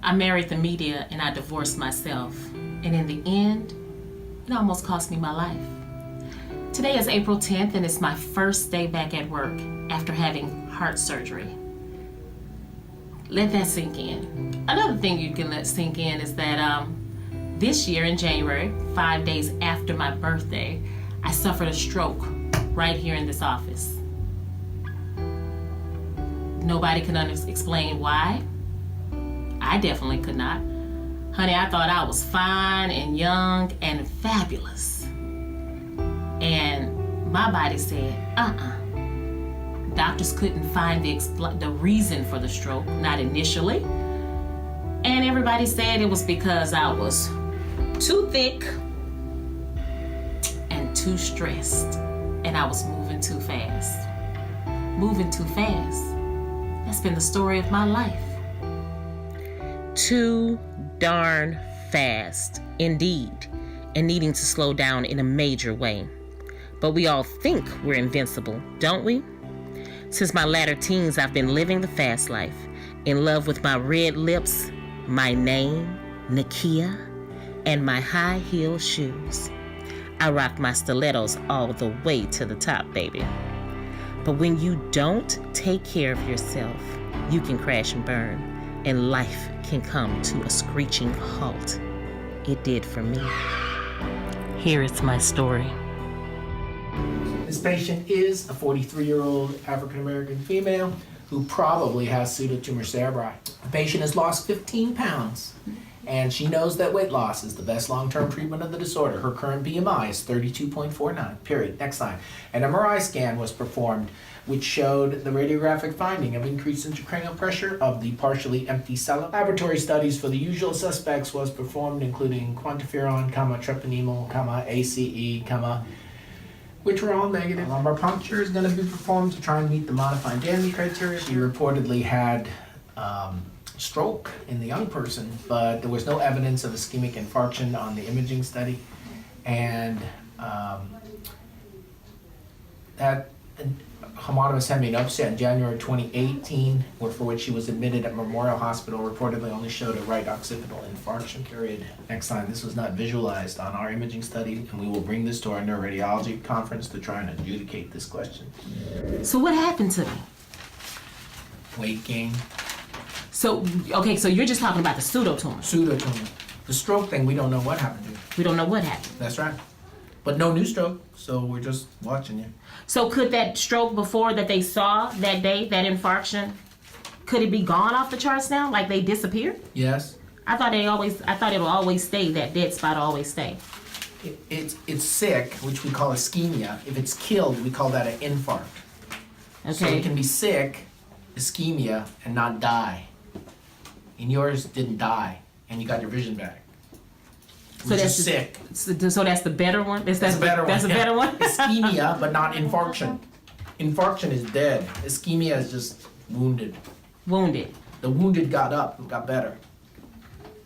I married the media and I divorced myself. And in the end, it almost cost me my life. Today is April 10th and it's my first day back at work after having heart surgery. Let that sink in. Another thing you can let sink in is that this year in January, 5 days after my birthday, I suffered a stroke right here in this office. Nobody can explain why. I definitely could not. Honey, I thought I was fine and young and fabulous. And my body said, Doctors couldn't find the reason for the stroke, not initially. And everybody said it was because I was too thick and too stressed. And I was moving too fast. Moving too fast. That's been the story of my life. Too darn fast, indeed, and needing to slow down in a major way. But we all think we're invincible, don't we? Since my latter teens, I've been living the fast life, in love with my red lips, my name, Nakia, and my high heel shoes. I rock my stilettos all the way to the top, baby. But when you don't take care of yourself, you can crash and burn, and life can come to a screeching halt. It did for me. Here is my story. This patient is a 43-year-old African-American female who probably has pseudotumor cerebri. The patient has lost 15 pounds, and she knows that weight loss is the best long-term treatment of the disorder. Her current BMI is 32.49, period. Next slide. An MRI scan was performed which showed the radiographic finding of increased intracranial pressure of the partially empty cella. Laboratory studies for the usual suspects was performed, including quantiferon, treponemel, ACE, which were all negative. Lumbar puncture is going to be performed to try and meet the modified Danby criteria. She reportedly had stroke in the young person, but there was no evidence of ischemic infarction on the imaging study, and that homonymous hemianopsia in January 2018, for which she was admitted at Memorial Hospital, reportedly only showed a right occipital infarction, period. Next slide. This was not visualized on our imaging study, and we will bring this to our neuroradiology conference to try and adjudicate this question. So what happened to me? Weight gain. So you're just talking about the pseudotumor. Pseudotumor. The stroke thing, we don't know what happened to you. We don't know what happened. That's right. But no new stroke, so we're just watching you. So could that stroke before that they saw that day, that infarction, could it be gone off the charts now? Like they disappeared? Yes. I thought it'll always stay, that dead spot will always stay. It's sick, which we call ischemia. If it's killed, we call that an infarct. Okay. So it can be sick, ischemia, and not die. And yours didn't die, and you got your vision back. So that's sick. So that's the better one? That's the better one. That's a better one? Ischemia, but not infarction. Infarction is dead. Ischemia is just wounded. Wounded. The wounded got up and got better.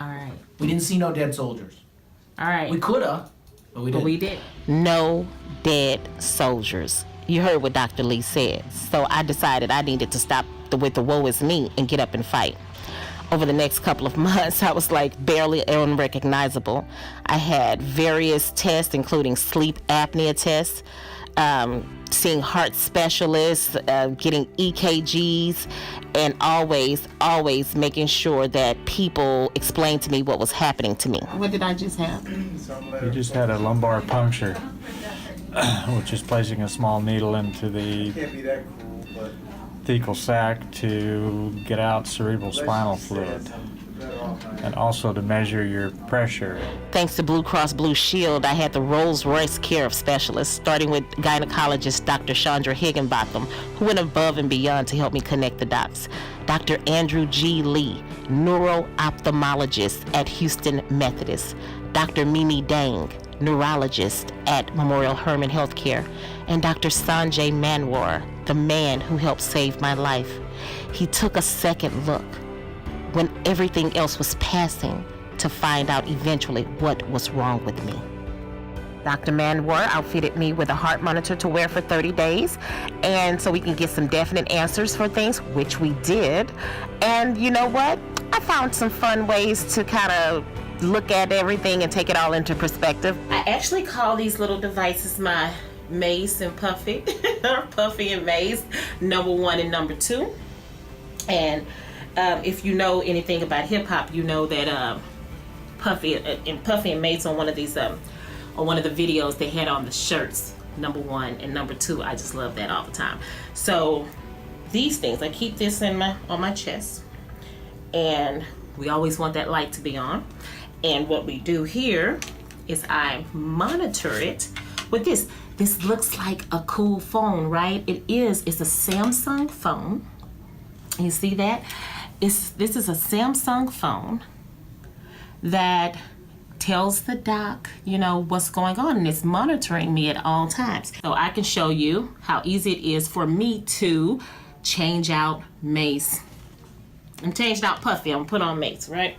All right. We didn't see no dead soldiers. All right. We coulda, but we didn't. But we did. No dead soldiers. You heard what Dr. Lee said. So I decided I needed to stop with the woe is me and get up and fight. Over the next couple of months, I was like barely unrecognizable. I had various tests, including sleep apnea tests, seeing heart specialists, getting EKGs, and always making sure that people explained to me what was happening to me. What did I just have? You just had a lumbar puncture, which is placing a small needle into the thecal sac to get out cerebral spinal fluid, and also to measure your pressure. Thanks to Blue Cross Blue Shield, I had the Rolls-Royce care of specialists, starting with gynecologist Dr. Chandra Higginbotham, who went above and beyond to help me connect the dots. Dr. Andrew G. Lee, neuro-ophthalmologist at Houston Methodist. Dr. Mimi Dang, neurologist at Memorial Hermann Healthcare, and Dr. Sanjay Maniar, the man who helped save my life. He took a second look when everything else was passing to find out eventually what was wrong with me. Dr. Maniar outfitted me with a heart monitor to wear for 30 days, and so we can get some definite answers for things, which we did. And you know what? I found some fun ways to kind of look at everything and take it all into perspective. I actually call these little devices my Mace and Puffy, or Puffy and Mace, number 1 and number 2. And if you know anything about hip hop, you know that Puffy and Mace on one of these on one of the videos they had on the shirts, number 1 and number 2. I just love that all the time. So these things, I keep this on my chest, and we always want that light to be on. And what we do here is I monitor it with this. This looks like a cool phone, right? It is. It's a Samsung phone. You see that? This is a Samsung phone that tells the doc, what's going on, and it's monitoring me at all times. So I can show you how easy it is for me to change out Mace. I'm changing out Puffy. I'm gonna put on Mace, right?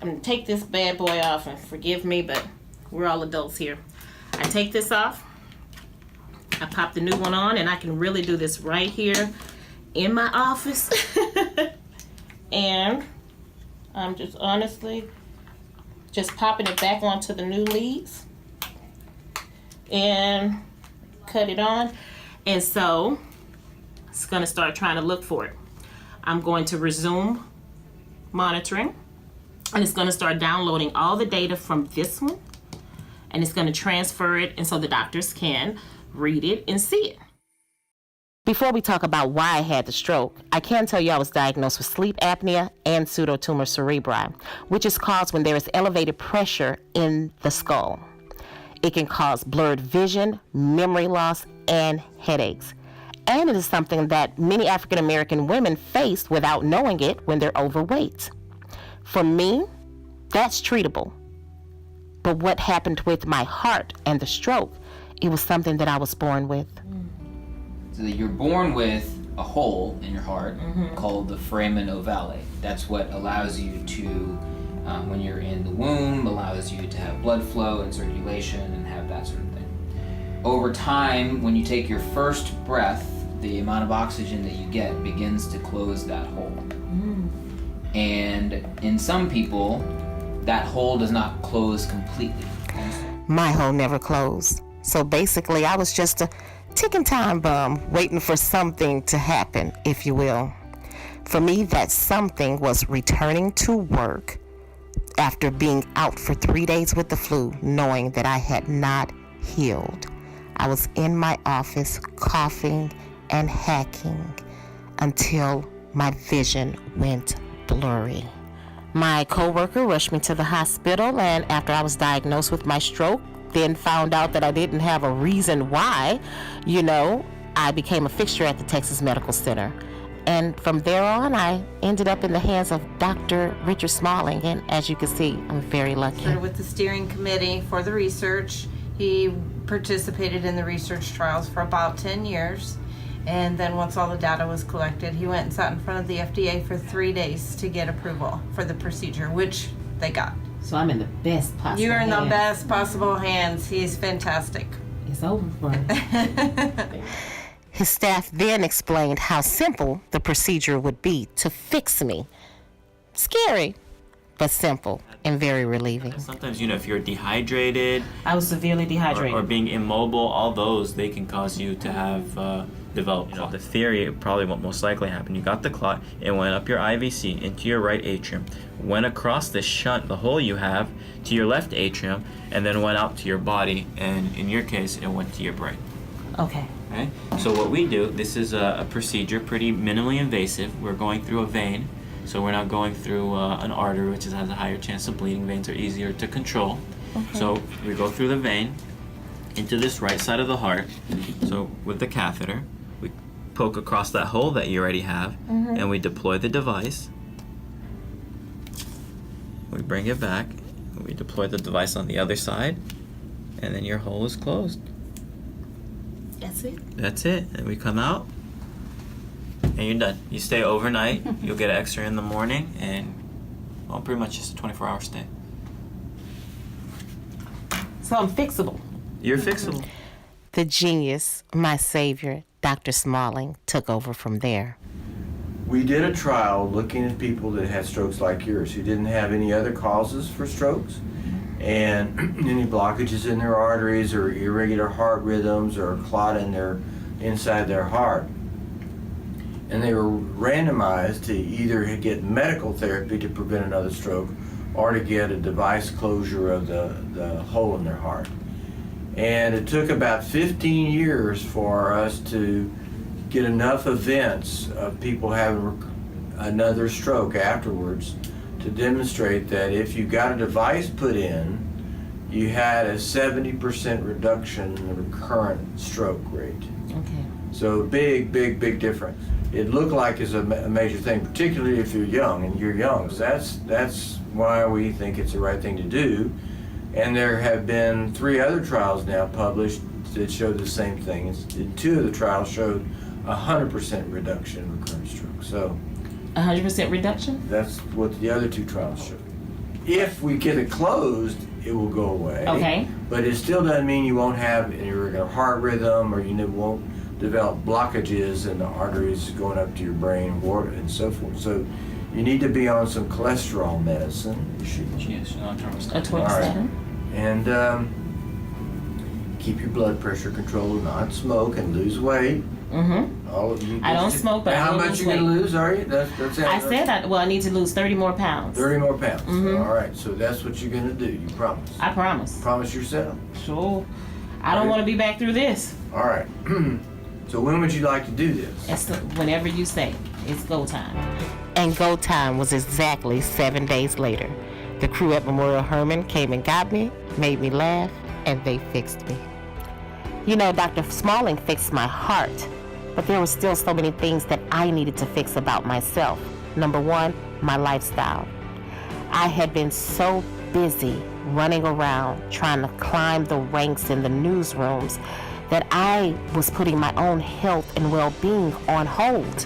I'm gonna take this bad boy off, and forgive me, but we're all adults here. I take this off, I pop the new one on, and I can really do this right here in my office. And I'm just honestly just popping it back onto the new leads and cut it on. And so it's gonna start trying to look for it. I'm going to resume monitoring, and it's going to start downloading all the data from this one, and it's going to transfer it, and so the doctors can read it and see it. Before we talk about why I had the stroke, I can tell you I was diagnosed with sleep apnea and pseudotumor cerebri, which is caused when there is elevated pressure in the skull. It can cause blurred vision, memory loss, and headaches. And it is something that many African American women face without knowing it when they're overweight. For me, that's treatable. But what happened with my heart and the stroke, it was something that I was born with. So you're born with a hole in your heart called the foramen ovale. That's what allows you to, when you're in the womb, allows you to have blood flow and circulation and have that sort of thing. Over time, when you take your first breath, the amount of oxygen that you get begins to close that hole. And in some people, that hole does not close completely. My hole never closed. So basically, I was just a ticking time bomb waiting for something to happen, if you will. For me, that something was returning to work after being out for 3 days with the flu, knowing that I had not healed. I was in my office coughing and hacking until my vision went blurry. My coworker rushed me to the hospital, and after I was diagnosed with my stroke, then found out that I didn't have a reason why, I became a fixture at the Texas Medical Center. And from there on, I ended up in the hands of Dr. Richard Smalling, and as you can see, I'm very lucky. Started with the steering committee for the research. He participated in the research trials for about 10 years. And then once all the data was collected, he went and sat in front of the FDA for 3 days to get approval for the procedure, which they got. So I'm in the best possible You're in the hands. best possible hands. He's fantastic. It's over for me. His staff then explained how simple the procedure would be to fix me. Scary, but simple and very relieving. Sometimes, if you're dehydrated I was severely dehydrated. or being immobile, all those, they can cause you to have develop clot. The theory, probably what most likely happened, you got the clot, it went up your IVC into your right atrium, went across the shunt, the hole you have, to your left atrium, and then went out to your body, and in your case, it went to your brain. Okay. Okay? So what we do, this is a procedure, pretty minimally invasive. We're going through a vein, so we're not going through an artery, which has a higher chance of bleeding. Veins are easier to control. Okay. So we go through the vein into this right side of the heart. So with the catheter, we poke across that hole that you already have, and we deploy the device. We bring it back, we deploy the device on the other side, and then your hole is closed. That's it? That's it. And we come out, and you're done. You stay overnight, you'll get an X-ray in the morning, and well, pretty much just a 24-hour stay. So I'm fixable. You're fixable. The genius, my savior, Dr. Smalling, took over from there. we did a trial looking at people that had strokes like yours who didn't have any other causes for strokes and any blockages in their arteries or irregular heart rhythms or clot in inside their heart. And they were randomized to either get medical therapy to prevent another stroke or to get a device closure of the hole in their heart. And it took about 15 years for us to get enough events of people having another stroke afterwards to demonstrate that if you got a device put in, you had a 70% reduction in the recurrent stroke rate. Okay. So big difference. It looked like it's a major thing, particularly if you're young, and you're young. So that's why we think it's the right thing to do. And there have been 3 other trials now published that show the same thing. And 2 of the trials showed 100% reduction in recurrent stroke. So 100% reduction? that's what the other 2 trials showed. If we get it closed, it will go away. Okay. But it still doesn't mean you won't have an irregular heart rhythm or you won't develop blockages in the arteries going up to your brain and so forth. So you need to be on some cholesterol medicine. Yes, Atorvastatin. All right. And keep your blood pressure controlled, not smoke, and lose weight. Mm-hmm. All of you. I don't smoke, but how I much lose you gonna weight. lose? Are you? That's I said I need to lose 30 more pounds. 30 more pounds. Mhm. All right. So that's what you're gonna do. You promise. I promise. Promise yourself. Sure. I don't want to be back through this. All right. So when would you like to do this? It's whenever you say. It's go time. And go time was exactly 7 days later. The crew at Memorial Hermann came and got me, made me laugh, and they fixed me. You know, Dr. Smalling fixed my heart, but there were still so many things that I needed to fix about myself. Number 1, my lifestyle. I had been so busy running around trying to climb the ranks in the newsrooms that I was putting my own health and well-being on hold.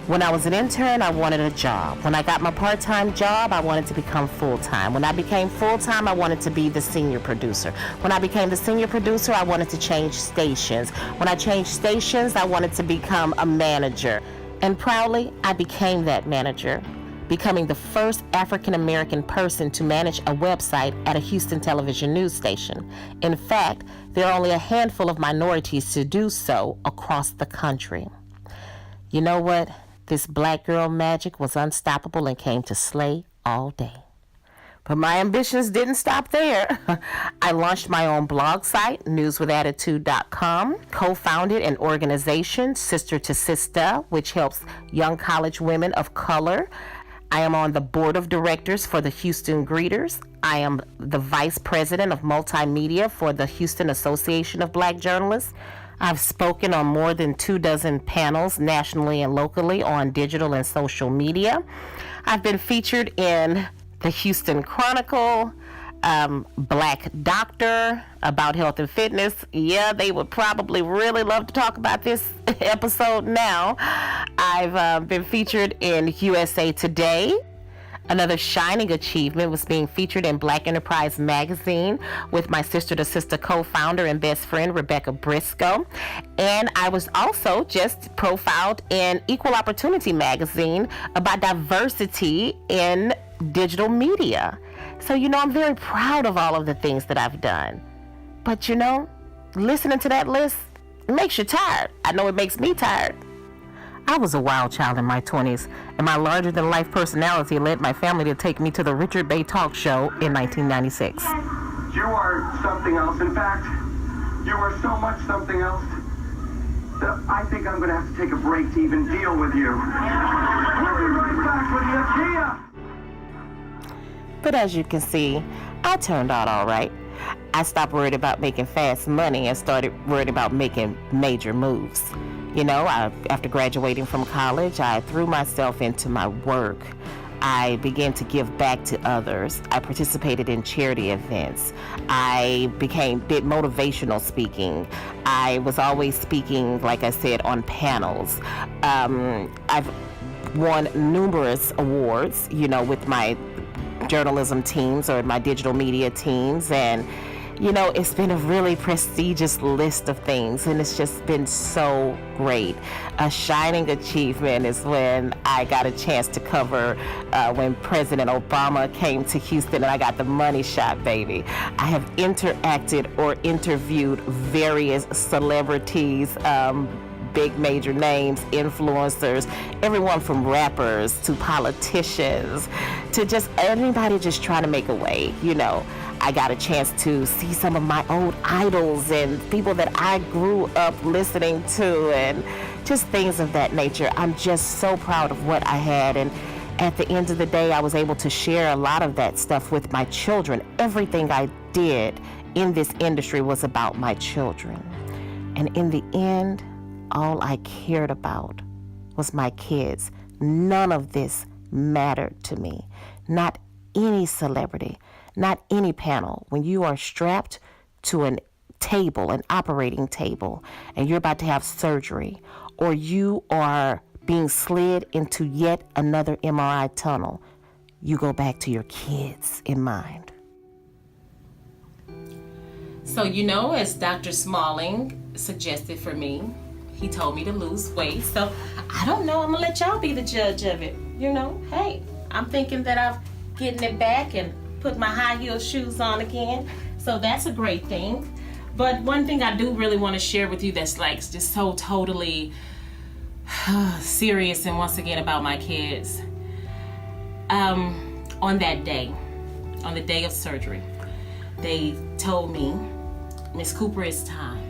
When I was an intern, I wanted a job. When I got my part-time job, I wanted to become full-time. When I became full-time, I wanted to be the senior producer. When I became the senior producer, I wanted to change stations. When I changed stations, I wanted to become a manager. And proudly, I became that manager, becoming the first African-American person to manage a website at a Houston television news station. In fact, there are only a handful of minorities to do so across the country. You know what? This black girl magic was unstoppable and came to slay all day. But my ambitions didn't stop there. I launched my own blog site, newswithattitude.com, co-founded an organization, Sister to Sistah, which helps young college women of color. I am on the board of directors for the Houston Greeters. I am the vice president of multimedia for the Houston Association of Black Journalists. I've spoken on more than 24 panels nationally and locally on digital and social media. I've been featured in the Houston Chronicle, Black Doctor, about health and fitness. Yeah, they would probably really love to talk about this episode now. I've been featured in USA Today. Another shining achievement was being featured in Black Enterprise magazine with my Sister to Sistah co-founder and best friend, Rebecca Briscoe. And I was also just profiled in Equal Opportunity magazine about diversity in digital media. So, I'm very proud of all of the things that I've done. But, listening to that list, it makes you tired. I know it makes me tired. I was a wild child in my 20s, and my larger-than-life personality led my family to take me to the Richard Bay Talk Show in 1996. You are something else. In fact, you are so much something else that I think I'm going to have to take a break to even deal with you. We'll be right back with you. Kia! But as you can see, I turned out all right. I stopped worried about making fast money and started worried about making major moves. After graduating from college, I threw myself into my work. I began to give back to others. I participated in charity events. I did motivational speaking. I was always speaking, like I said, on panels. I've won numerous awards, with my journalism teams or my digital media teams, and You know, it's been a really prestigious list of things, and it's just been so great. A shining achievement is when I got a chance to cover when President Obama came to Houston, and I got the money shot, baby. I have interacted or interviewed various celebrities, big major names, influencers, everyone from rappers to politicians to just anybody just trying to make a way, you know. I got a chance to see some of my old idols and people that I grew up listening to and just things of that nature. I'm just so proud of what I had, and at the end of the day, I was able to share a lot of that stuff with my children. Everything I did in this industry was about my children. And in the end, all I cared about was my kids. None of this mattered to me. Not any celebrity. Not any panel. When you are strapped to an table, an operating table, and you're about to have surgery, or you are being slid into yet another MRI tunnel, you go back to your kids in mind. So, you know, as Dr. Smalling suggested for me, he told me to lose weight. So, I don't know. I'm going to let y'all be the judge of it. You know, hey, I'm thinking that I'm getting it back and put my high heel shoes on again. So that's a great thing. But one thing I do really want to share with you that's like just so totally serious and once again about my kids. On that day, on the day of surgery, they told me, Miss Cooper, it's time.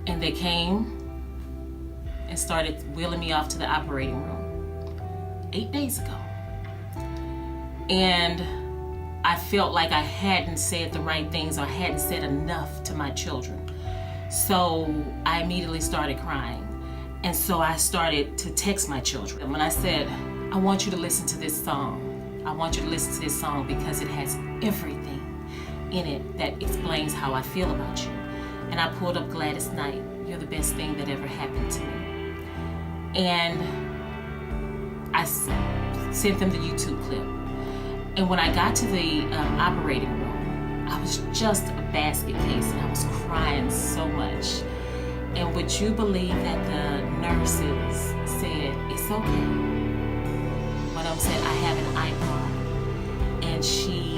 And they came and started wheeling me off to the operating room 8 days ago. And I felt like I hadn't said the right things or hadn't said enough to my children. So I immediately started crying. And so I started to text my children. When I said, I want you to listen to this song. I want you to listen to this song because it has everything in it that explains how I feel about you. And I pulled up Gladys Knight, You're the Best Thing That Ever Happened to Me. And I sent them the YouTube clip. And when I got to the operating room, I was just a basket case and I was crying so much. And would you believe that the nurses said, it's okay. One of them said, I have an iPod. And she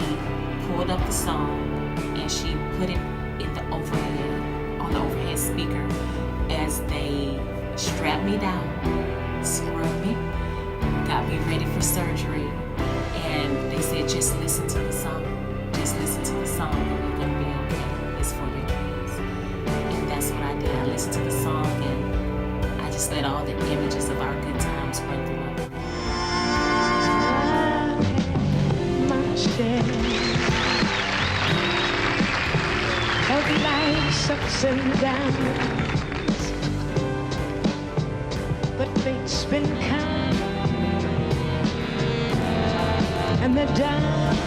pulled up the song and she put it in the overhead, on the overhead speaker as they strapped me down, scrubbed me, got me ready for surgery. And they said, just listen to the song. Just listen to the song and you're going to be okay. It's for your kids. And that's what I did. I listened to the song and I just let all the images of our good times run through my mind. My share of life's ups and downs, but fate's been kind. And the dark